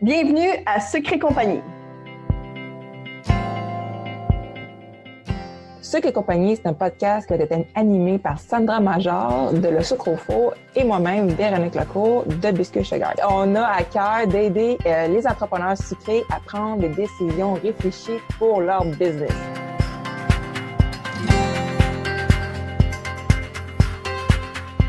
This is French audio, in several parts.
Bienvenue à Secret Compagnie. Secret Compagnie, c'est un podcast qui va être animé par Sandra Major de Le Sucre au Four et moi-même, Véronique Lecourt de Biscuit Sugar. On a à cœur d'aider les entrepreneurs sucrés à prendre des décisions réfléchies pour leur business.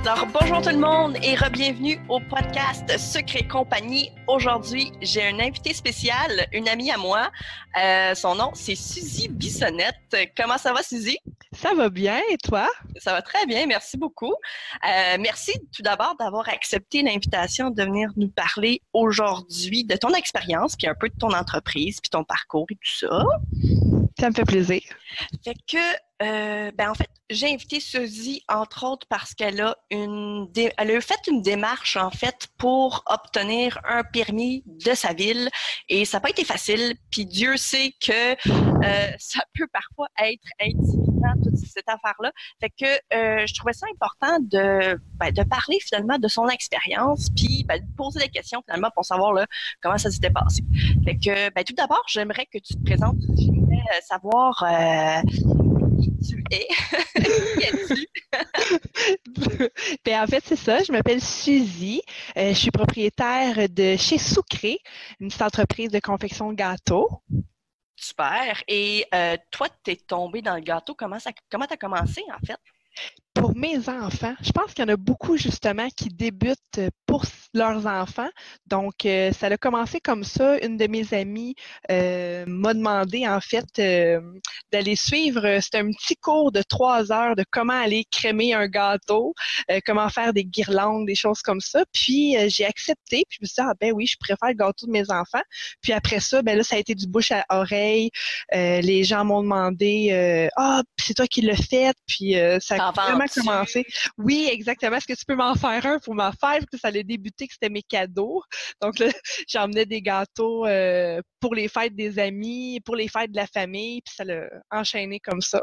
Alors, bonjour tout le monde et re-bienvenue au podcast Secret Compagnie. Aujourd'hui, j'ai un invité spécial, une amie à moi. Son nom, c'est Suzy Bissonnette. Comment ça va, Suzy? Ça va bien, et toi? Ça va très bien, merci beaucoup. Merci tout d'abord d'avoir accepté l'invitation de venir nous parler aujourd'hui de ton expérience, puis un peu de ton entreprise, puis ton parcours et tout ça. Ça me fait plaisir. Fait que, en fait, j'ai invité Suzy, entre autres, parce qu'elle a fait une démarche, en fait, pour obtenir un permis de sa ville. Et ça n'a pas été facile. Puis Dieu sait que ça peut parfois être intimidant, toute cette affaire-là. Fait que je trouvais ça important de parler, finalement, de son expérience, puis de poser des questions, finalement, pour savoir là, comment ça s'était passé. Fait que, tout d'abord, j'aimerais que tu te présentes. J'aimerais savoir qui tu es. Qui es-tu? En fait, c'est ça. Je m'appelle Suzy. Je suis propriétaire de chez Sucré, une petite entreprise de confection de gâteaux. Super. Et toi, tu es tombée dans le gâteau. Comment tu as commencé, en fait? Pour mes enfants, je pense qu'il y en a beaucoup justement qui débutent pour leurs enfants. Donc, ça a commencé comme ça. Une de mes amies m'a demandé en fait d'aller suivre. C'était un petit cours de 3 heures de comment aller crémer un gâteau, comment faire des guirlandes, des choses comme ça. Puis, j'ai accepté. Puis, je me suis dit, ah ben oui, je préfère le gâteau de mes enfants. Puis après ça, ben là, ça a été du bouche à oreille. Les gens m'ont demandé, puis c'est toi qui l'as fait. Puis, ça a vraiment commencé. Oui, exactement. Est-ce que tu peux m'en faire un pour ma fête? Que ça allait débuter, que c'était mes cadeaux. Donc là, j'emmenais des gâteaux pour les fêtes des amis, pour les fêtes de la famille, puis ça l'a enchaîné comme ça.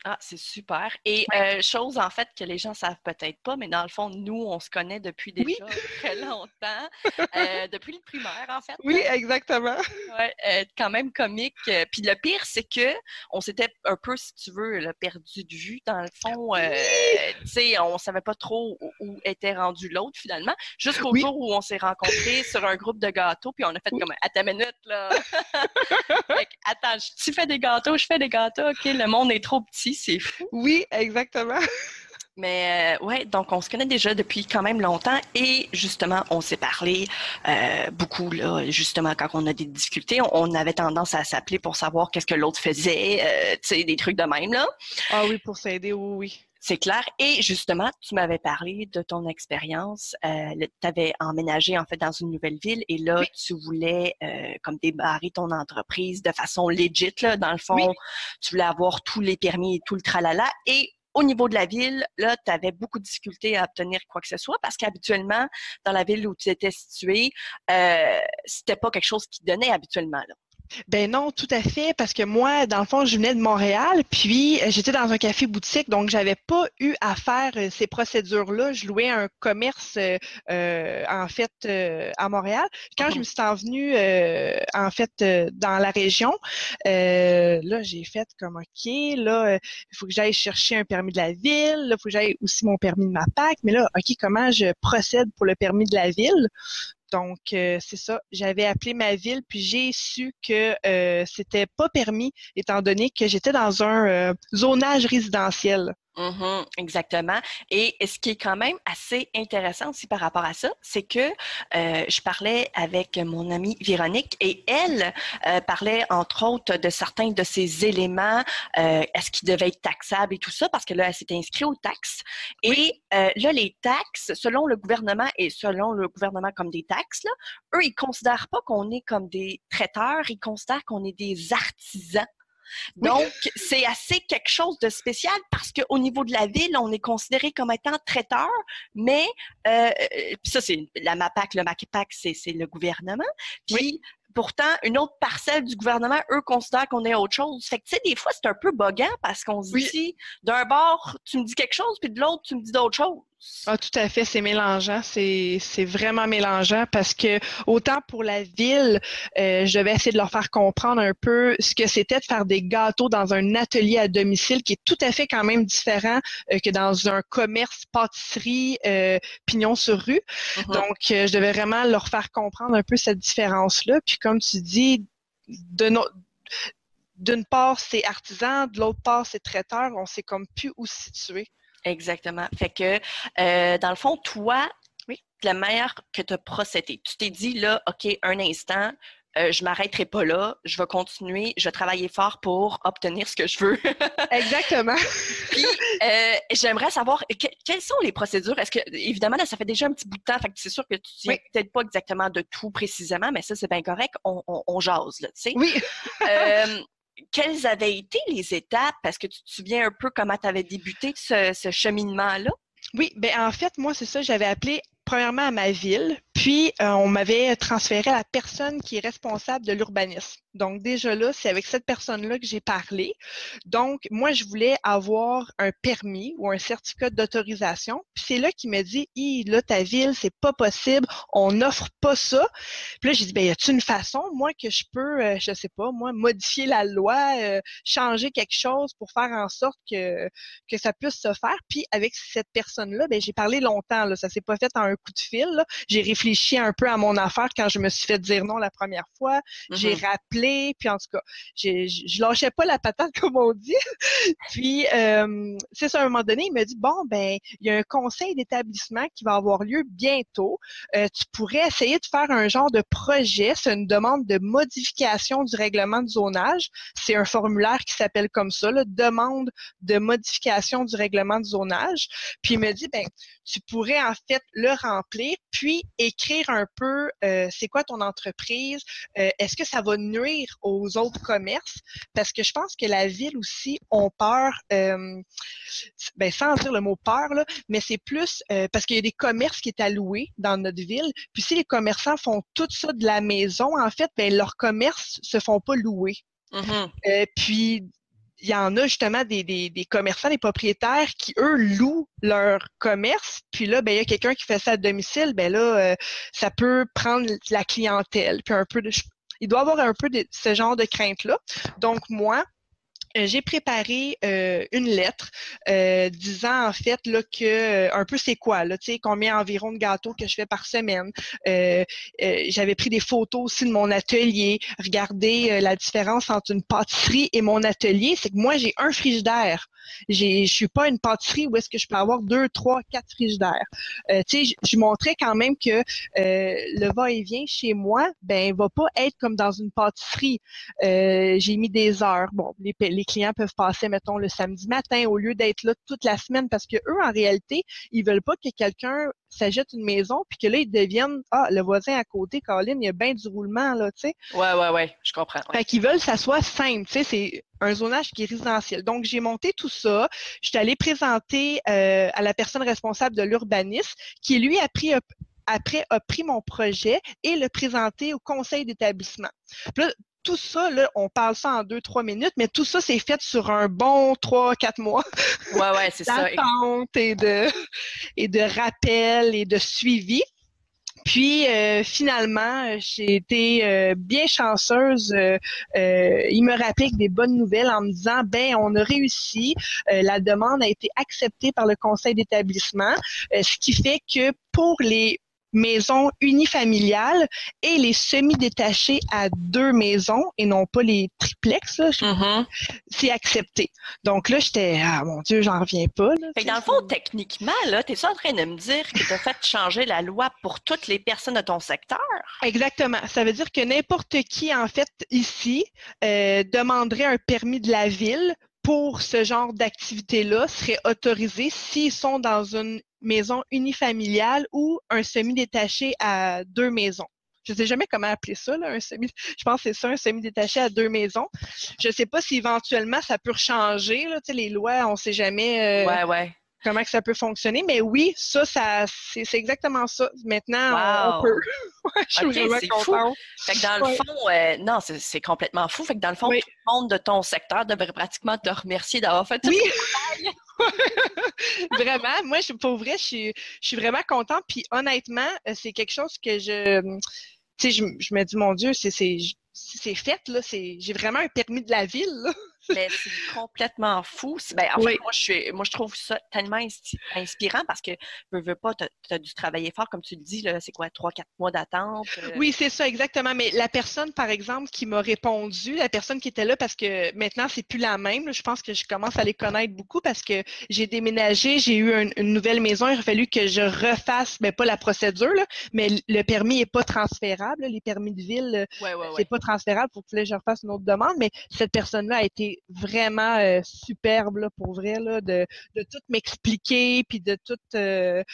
Ah, c'est super. Et chose, en fait, que les gens savent peut-être pas, mais dans le fond, nous, on se connaît depuis déjà très longtemps. Depuis le primaire, en fait. Oui, exactement. Ouais, quand même comique. Puis le pire, c'est que on s'était un peu, si tu veux, là, perdu de vue. Dans le fond, tu sais, on savait pas trop où était rendu l'autre, finalement. Jusqu'au jour où on s'est rencontrés sur un groupe de gâteaux, puis on a fait comme, à ta minute, là. Fait que, attends, tu fais des gâteaux, je fais des gâteaux, OK, le monde est trop petit. C'est fou. Oui, exactement. Mais donc on se connaît déjà depuis quand même longtemps et justement, on s'est parlé beaucoup, là, justement, quand on a des difficultés, on avait tendance à s'appeler pour savoir qu'est-ce que l'autre faisait, tu sais, des trucs de même, là. Ah oui, pour s'aider, oui. C'est clair. Et justement, tu m'avais parlé de ton expérience. Tu avais emménagé en fait dans une nouvelle ville et là, tu voulais comme démarrer ton entreprise de façon legit, là, dans le fond. Tu voulais avoir tous les permis et tout le tralala. Et au niveau de la ville, là, tu avais beaucoup de difficultés à obtenir quoi que ce soit parce qu'habituellement, dans la ville où tu étais situé, c'était pas quelque chose qui donnait habituellement, là. Ben non, tout à fait, parce que moi, dans le fond, je venais de Montréal, puis j'étais dans un café-boutique, donc j'avais pas eu à faire ces procédures-là. Je louais un commerce, en fait, à Montréal. Quand je me suis envenue, en fait, dans la région, là, j'ai fait comme, OK, là, il faut que j'aille chercher un permis de la ville, là, il faut que j'aille aussi mon permis de ma PAC, mais là, OK, comment je procède pour le permis de la ville? Donc, c'est ça. J'avais appelé ma ville, puis j'ai su que c'était pas permis, étant donné que j'étais dans un zonage résidentiel. Exactement. Et ce qui est quand même assez intéressant aussi par rapport à ça, c'est que je parlais avec mon amie Véronique et elle parlait entre autres de certains de ces éléments, est-ce qu'ils devaient être taxables et tout ça, parce que là, elle s'est inscrite aux taxes. Et là, les taxes, selon le gouvernement comme des taxes, là, eux, ils considèrent pas qu'on est comme des traiteurs, ils considèrent qu'on est des artisans. Donc, c'est assez quelque chose de spécial parce qu'au niveau de la ville, on est considéré comme étant traiteur, mais ça, c'est la MAPAC. Le MAPAC, c'est le gouvernement. Puis, pourtant, une autre parcelle du gouvernement, eux, considèrent qu'on est autre chose. Fait que, tu sais, des fois, c'est un peu boguant parce qu'on se dit, d'un bord, tu me dis quelque chose, puis de l'autre, tu me dis d'autres choses. Ah, tout à fait, c'est mélangeant, c'est vraiment mélangeant parce que autant pour la ville, je devais essayer de leur faire comprendre un peu ce que c'était de faire des gâteaux dans un atelier à domicile qui est tout à fait quand même différent que dans un commerce pâtisserie pignon sur rue. Donc, je devais vraiment leur faire comprendre un peu cette différence-là. Puis comme tu dis, d'une part, c'est artisan, de l'autre part, c'est traiteur, on sait comme plus où se situer. Exactement. Fait que, dans le fond, toi, la manière que tu as procédé, tu t'es dit, là, OK, un instant, je m'arrêterai pas là, je vais continuer, je vais travailler fort pour obtenir ce que je veux. Exactement. Puis, j'aimerais savoir, quelles sont les procédures? Est-ce que, évidemment, là, ça fait déjà un petit bout de temps, fait que c'est sûr que tu ne tiens peut-être pas exactement de tout précisément, mais ça, c'est bien correct, on jase, là, tu sais. Oui. Quelles avaient été les étapes? Parce que tu te souviens un peu comment tu avais débuté ce cheminement-là? Oui, ben en fait, moi, c'est ça, j'avais appelé premièrement à ma ville, puis on m'avait transféré à la personne qui est responsable de l'urbanisme. Donc déjà là, c'est avec cette personne-là que j'ai parlé. Donc, moi, je voulais avoir un permis ou un certificat d'autorisation. Puis c'est là qu'il m'a dit, là, ta ville, c'est pas possible, on n'offre pas ça. Puis là, j'ai dit, ben, y a-t-il une façon, moi, que je peux, je sais pas, moi, modifier la loi, changer quelque chose pour faire en sorte que ça puisse se faire. Puis avec cette personne-là, ben, j'ai parlé longtemps, là, ça s'est pas fait en un coup de fil, là. J'ai réfléchi un peu à mon affaire quand je me suis fait dire non la première fois. J'ai rappelé, puis en tout cas, je lâchais pas la patate, comme on dit. Puis, c'est ça, à un moment donné, il m'a dit, bon, ben, il y a un conseil d'établissement qui va avoir lieu bientôt. Tu pourrais essayer de faire un genre de projet. C'est une demande de modification du règlement de zonage. C'est un formulaire qui s'appelle comme ça, là, demande de modification du règlement de zonage. Puis, il me dit, ben, tu pourrais en fait le remplir, puis écrire un peu c'est quoi ton entreprise, est-ce que ça va nuire aux autres commerces? Parce que je pense que la ville aussi ont peur, ben sans dire le mot peur, là, mais c'est plus parce qu'il y a des commerces qui est alloués dans notre ville, puis si les commerçants font tout ça de la maison, en fait, ben leurs commerces se font pas louer. Puis il y en a justement des commerçants, des propriétaires qui, eux, louent leur commerce. Puis là, ben il y a quelqu'un qui fait ça à domicile. Ben là, ça peut prendre la clientèle. Puis un peu il doit y avoir un peu de ce genre de crainte-là. Donc, moi, j'ai préparé une lettre disant en fait là que un peu c'est quoi là, tu sais combien environ de gâteaux que je fais par semaine. J'avais pris des photos aussi de mon atelier. Regardez la différence entre une pâtisserie et mon atelier, c'est que moi j'ai un frigidaire. Je suis pas une pâtisserie où est-ce que je peux avoir 2, 3, 4 frigidaires. Tu sais, je montrais quand même que le va-et-vient chez moi, ben va pas être comme dans une pâtisserie. J'ai mis des heures. Bon, les clients peuvent passer, mettons, le samedi matin au lieu d'être là toute la semaine parce que eux, en réalité, ils veulent pas que quelqu'un s'achète une maison puis que là, ils deviennent le voisin à côté, Colin, il y a bien du roulement, là, tu sais. Ouais, je comprends. Ouais. Fait qu'ils veulent que ça soit simple, tu sais, c'est un zonage qui est résidentiel. Donc, j'ai monté tout ça. Je suis allée présenter à la personne responsable de l'urbanisme qui, lui, après a pris mon projet et le présenté au conseil d'établissement. Puis là, tout ça, là, on parle ça en 2-3 minutes, mais tout ça, c'est fait sur un bon 3-4 mois. Ouais, c'est ça. D'attente et de rappel et de suivi. Puis finalement, j'ai été bien chanceuse. Il me rappelait avec des bonnes nouvelles en me disant, ben on a réussi, la demande a été acceptée par le conseil d'établissement, ce qui fait que pour les maisons unifamiliales et les semi-détachés à 2 maisons et non pas les triplex, là, c'est accepté. Donc là, j'étais, mon Dieu, j'en reviens pas. Là, fait que dans le fond, techniquement, là, t'es-tu en train de me dire que tu as fait changer la loi pour toutes les personnes de ton secteur? Exactement. Ça veut dire que n'importe qui, en fait, ici, demanderait un permis de la ville pour ce genre d'activité-là, serait autorisé s'ils sont dans une maison unifamiliale ou un semi-détaché à 2 maisons. Je ne sais jamais comment appeler ça, là, je pense que c'est ça, un semi-détaché à 2 maisons. Je ne sais pas si éventuellement ça peut changer, là, tu sais, les lois, on ne sait jamais comment que ça peut fonctionner, mais oui, ça c'est exactement ça. Maintenant, on peut. Je suis vraiment contente. Fait que dans le fond, non, c'est complètement fou. Fait que dans le fond, tout le monde de ton secteur devrait pratiquement te remercier d'avoir fait tout ce travail. Vraiment, moi, pour vrai, je suis vraiment contente. Puis honnêtement, c'est quelque chose que tu sais, je me dis, mon Dieu, c'est fait, là. J'ai vraiment un permis de la ville, là. Mais c'est complètement fou. Ben, en fait, Oui. moi, je trouve ça tellement inspirant parce que, veux pas, t'as dû travailler fort, comme tu le dis, là, c'est quoi, 3-4 mois d'attente? Oui, c'est ça, exactement. Mais la personne, par exemple, qui m'a répondu, la personne qui était là, parce que maintenant, c'est plus la même, là, je pense que je commence à les connaître beaucoup parce que j'ai déménagé, j'ai eu une nouvelle maison, il a fallu que je refasse, ben pas la procédure, là, mais le permis est pas transférable, là, les permis de ville, c'est pas transférable, faut que je refasse une autre demande, mais cette personne-là a été vraiment superbe, là, pour vrai, là, de tout m'expliquer, puis de tout, tu sais,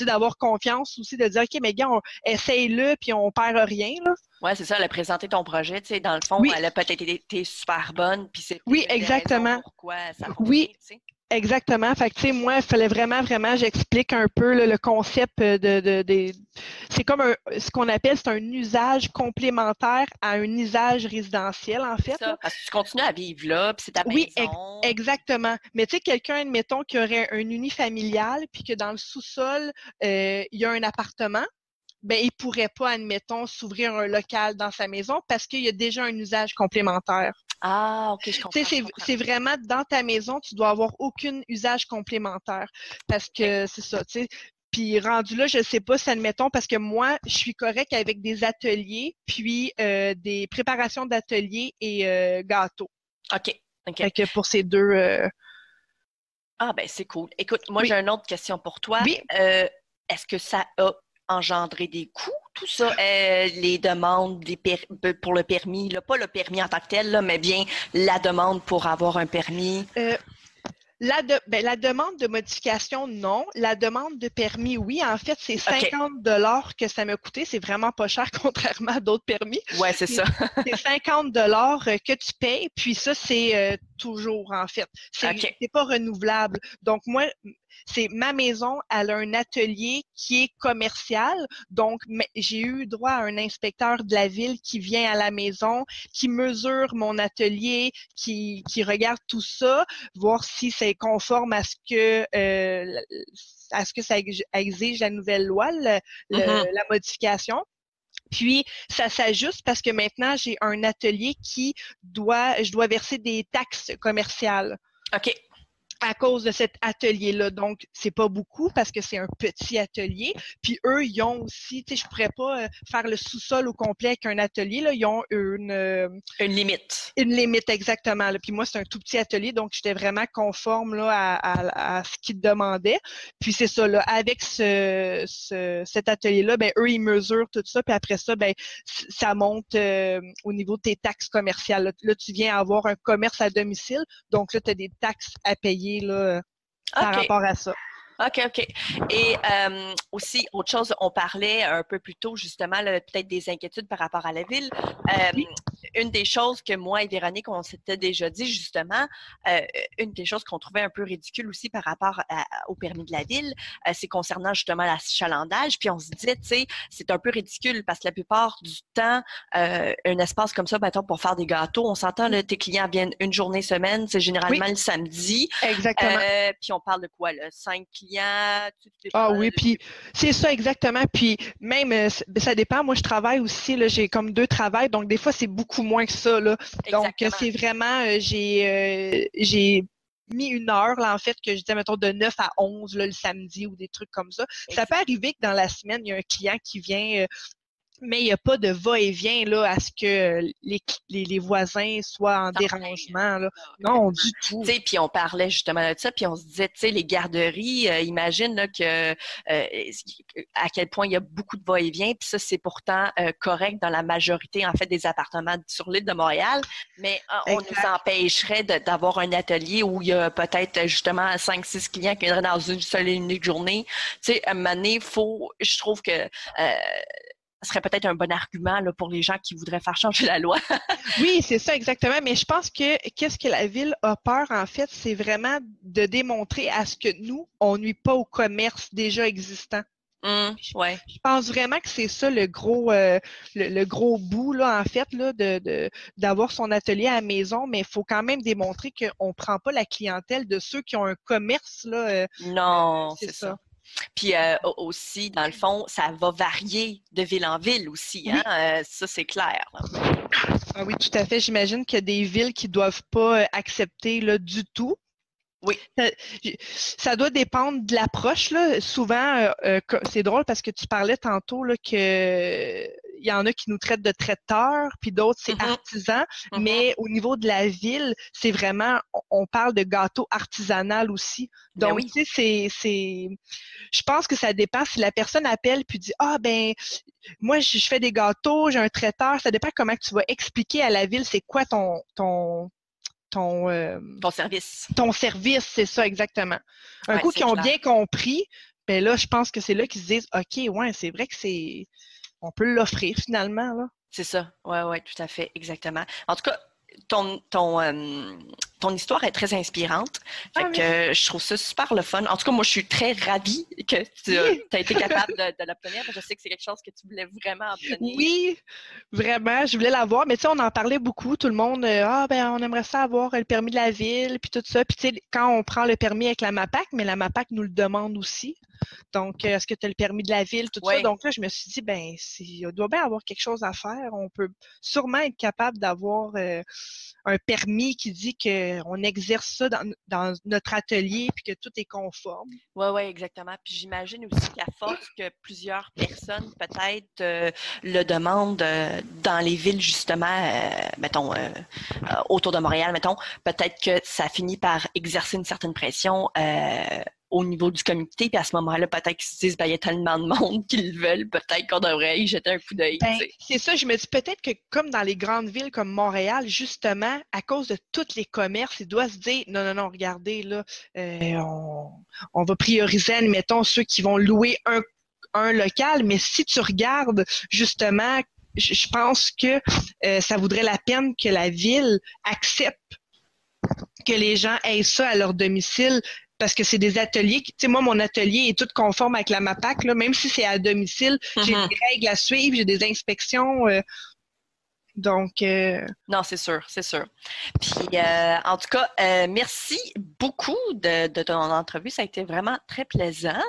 d'avoir confiance aussi, de dire, OK, mais gars, essaye-le, puis on perd rien, là. Oui, c'est ça, elle a présenté ton projet, tu sais, dans le fond, Oui. elle a peut-être été super bonne, puis c'est Oui, une des exactement. raisons pourquoi ça a Oui. fonctionné, tu sais. Exactement. Fait que, tu sais, moi, il fallait vraiment, j'explique un peu là, le concept c'est comme ce qu'on appelle, c'est un usage complémentaire à un usage résidentiel, en fait. C'est ça, Là. parce que tu continues à vivre là, puis c'est ta Oui, maison. exactement. Mais tu sais, quelqu'un, admettons, qui aurait un unifamilial, puis que dans le sous-sol, il y a un appartement, ben il pourrait pas, admettons, s'ouvrir un local dans sa maison parce qu'il y a déjà un usage complémentaire. Ah, OK, je comprends. Tu sais, c'est vraiment dans ta maison, tu dois avoir aucun usage complémentaire parce que c'est ça, tu sais. Puis rendu là, je sais pas si admettons, parce que moi, je suis correcte avec des ateliers, puis des préparations d'ateliers et gâteaux. OK. Fait que pour ces deux. Ah, ben c'est cool. Écoute, moi, Oui. j'ai une autre question pour toi. Oui. Est-ce que ça a engendré des coûts, tout ça? Les demandes pour le permis, là, pas le permis en tant que tel, là, mais bien la demande pour avoir un permis? La demande de modification, non. La demande de permis, oui. En fait, c'est 50 $ que ça m'a coûté. C'est vraiment pas cher, contrairement à d'autres permis. Ouais, c'est ça. C'est 50 $ que tu payes, puis ça, c'est toujours, en fait. C'est pas renouvelable. Donc, moi, c'est ma maison, elle a un atelier qui est commercial. Donc, j'ai eu droit à un inspecteur de la ville qui vient à la maison, qui mesure mon atelier, qui regarde tout ça, voir si c'est conforme à ce que ça exige la nouvelle loi, la modification. Puis, ça s'ajuste parce que maintenant, j'ai un atelier je dois verser des taxes commerciales. OK. À cause de cet atelier-là. Donc, c'est pas beaucoup parce que c'est un petit atelier. Puis eux, ils ont aussi, tu sais, je pourrais pas faire le sous-sol au complet avec un atelier, là. Ils ont une limite. Une limite, exactement. Là. Puis moi, c'est un tout petit atelier, donc j'étais vraiment conforme là, à ce qu'ils demandaient. Puis c'est ça, là, avec cet atelier-là, ben eux, ils mesurent tout ça, puis après ça, ben ça monte au niveau de tes taxes commerciales. Là, tu viens avoir un commerce à domicile, donc là, tu as des taxes à payer là, par rapport à ça. OK. Et aussi, autre chose, on parlait un peu plus tôt, justement, peut-être des inquiétudes par rapport à la ville. Oui. Une des choses que moi et Véronique, on s'était déjà dit, justement, une des choses qu'on trouvait un peu ridicule aussi par rapport au permis de la ville, c'est concernant justement l'achalandage. Puis on se disait, tu sais, c'est un peu ridicule parce que la plupart du temps, un espace comme ça, mettons, pour faire des gâteaux, on s'entend, là, tes clients viennent une journée semaine, c'est généralement le samedi. Exactement. Puis on parle de quoi, là? 5 clients? Oui, puis c'est ça exactement. Puis même, ça dépend. Moi, je travaille aussi, là, j'ai comme 2 travails, donc des fois, c'est beaucoup moins que ça. Là. Donc, c'est vraiment, j'ai mis 1 heure, là, en fait, que je disais, mettons, de 9 à 11 là, le samedi ou des trucs comme ça. Ça peut arriver que dans la semaine, il y a un client qui vient... mais il n'y a pas de va-et-vient là, à ce que les voisins soient en dérangement. Là. Non, du tout. Tu sais, puis on parlait justement de ça, puis on se disait, tu sais, les garderies, imagine là, que à quel point il y a beaucoup de va-et-vient, puis ça, c'est pourtant correct dans la majorité, en fait, des appartements sur l'île de Montréal, mais on nous empêcherait d'avoir un atelier où il y a peut-être justement 5-6 clients qui viendraient dans une seule et unique journée. Tu sais, à un moment donné, je trouve que... ce serait peut-être un bon argument là, pour les gens qui voudraient faire changer la loi. Oui, c'est ça exactement. Mais je pense que qu'est-ce que la ville a peur, en fait, c'est vraiment de démontrer à ce que nous, on nuit pas au commerce déjà existant. Ouais. Je pense vraiment que c'est ça le gros bout, là, en fait, là, d'avoir son atelier à la maison, mais il faut quand même démontrer qu'on ne prend pas la clientèle de ceux qui ont un commerce, là. Non, C'est c'est ça. ça. Puis aussi, dans le fond, ça va varier de ville en ville aussi, hein? Oui. Ça, c'est clair. Ah oui, tout à fait. J'imagine qu'il y a des villes qui ne doivent pas accepter là, du tout. Oui. Ça doit dépendre de l'approche, là. Souvent, c'est drôle parce que tu parlais tantôt là, que il y en a qui nous traitent de traiteurs, puis d'autres, c'est artisans. Mais au niveau de la ville, c'est vraiment, on parle de gâteau artisanal aussi. Donc, tu sais, je pense que ça dépend si la personne appelle puis dit, ah, ben, moi, je fais des gâteaux, j'ai un traiteur. Ça dépend comment tu vas expliquer à la ville c'est quoi ton service. Ton service, c'est ça, exactement. Un coup qu'ils ont bien compris, ben là, je pense que c'est là qu'ils se disent, OK, ouais, c'est vrai que on peut l'offrir finalement, là. C'est ça. Ouais, tout à fait, exactement. En tout cas, ton histoire est très inspirante. Fait que je trouve ça super le fun. En tout cas, moi, je suis très ravie que tu as été capable de l'obtenir. Je sais que c'est quelque chose que tu voulais vraiment obtenir. Oui, vraiment, je voulais l'avoir. Mais tu sais, on en parlait beaucoup. Tout le monde, on aimerait ça avoir le permis de la ville, puis tout ça. Puis tu sais, quand on prend le permis avec la MAPAC, mais la MAPAC nous le demande aussi. Donc, est-ce que tu as le permis de la ville, tout ça? Donc là, je me suis dit, il doit bien avoir quelque chose à faire. On peut sûrement être capable d'avoir un permis qui dit qu'on exerce ça dans notre atelier puis que tout est conforme. Oui, exactement. Puis j'imagine aussi qu'à force que plusieurs personnes peut-être le demandent dans les villes, justement, mettons, autour de Montréal, mettons, peut-être que ça finit par exercer une certaine pression au niveau du comité, puis à ce moment-là, peut-être qu'ils se disent, il y a tellement de monde qu'ils le veulent, peut-être qu'on devrait y jeter un coup d'œil. C'est ça, je me dis peut-être que comme dans les grandes villes comme Montréal, justement, à cause de tous les commerces, ils doivent se dire, non, regardez, là, on va prioriser, admettons, ceux qui vont louer un local, mais si tu regardes, justement, je pense que ça vaudrait la peine que la ville accepte que les gens aient ça à leur domicile, parce que c'est des ateliers, tu sais, moi, mon atelier est tout conforme avec la MAPAC, là, même si c'est à domicile, j'ai des règles à suivre, j'ai des inspections, donc... Non, c'est sûr. Puis, en tout cas, merci beaucoup de ton entrevue, ça a été vraiment très plaisant.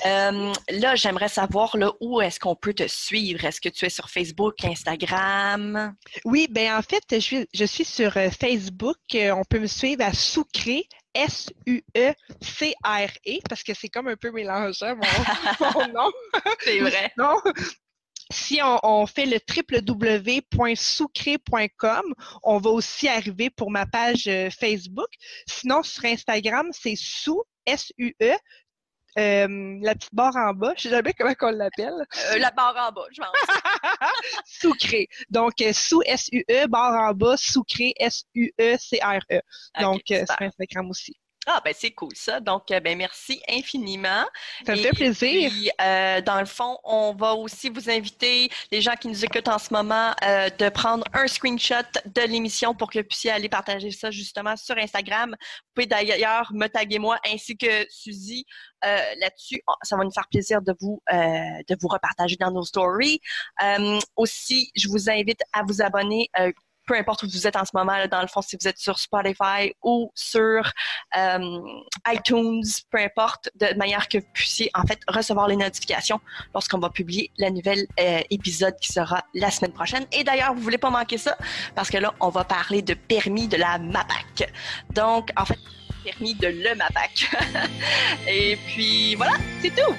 Là, j'aimerais savoir là, où est-ce qu'on peut te suivre? Est-ce que tu es sur Facebook, Instagram? Oui, en fait, je suis sur Facebook. On peut me suivre à Sucré, SUECRE, parce que c'est comme un peu mélangeant mon nom. C'est vrai. Non. Si on fait le www.sucré.com, on va aussi arriver pour ma page Facebook. Sinon, sur Instagram, c'est SUE, la petite barre en bas. Je ne sais jamais comment on l'appelle. La barre en bas, je pense. Sucré. Donc, SUE, barre en bas, Sucré, SUECRE. Donc, sur Instagram aussi. Ah, c'est cool ça. Donc, merci infiniment. Ça me fait plaisir. Puis, dans le fond, on va aussi vous inviter, les gens qui nous écoutent en ce moment, de prendre un screenshot de l'émission pour que vous puissiez aller partager ça justement sur Instagram. Vous pouvez d'ailleurs me taguer moi ainsi que Suzy là-dessus. Ça va nous faire plaisir de vous repartager dans nos stories. Aussi, je vous invite à vous abonner peu importe où vous êtes en ce moment, là, dans le fond, si vous êtes sur Spotify ou sur iTunes, peu importe, de manière que vous puissiez en fait recevoir les notifications lorsqu'on va publier le nouvel épisode qui sera la semaine prochaine. Et d'ailleurs, vous ne voulez pas manquer ça parce que là, on va parler de permis de la MAPAC. Donc, en fait, permis de le MAPAC. Et puis, voilà, c'est tout!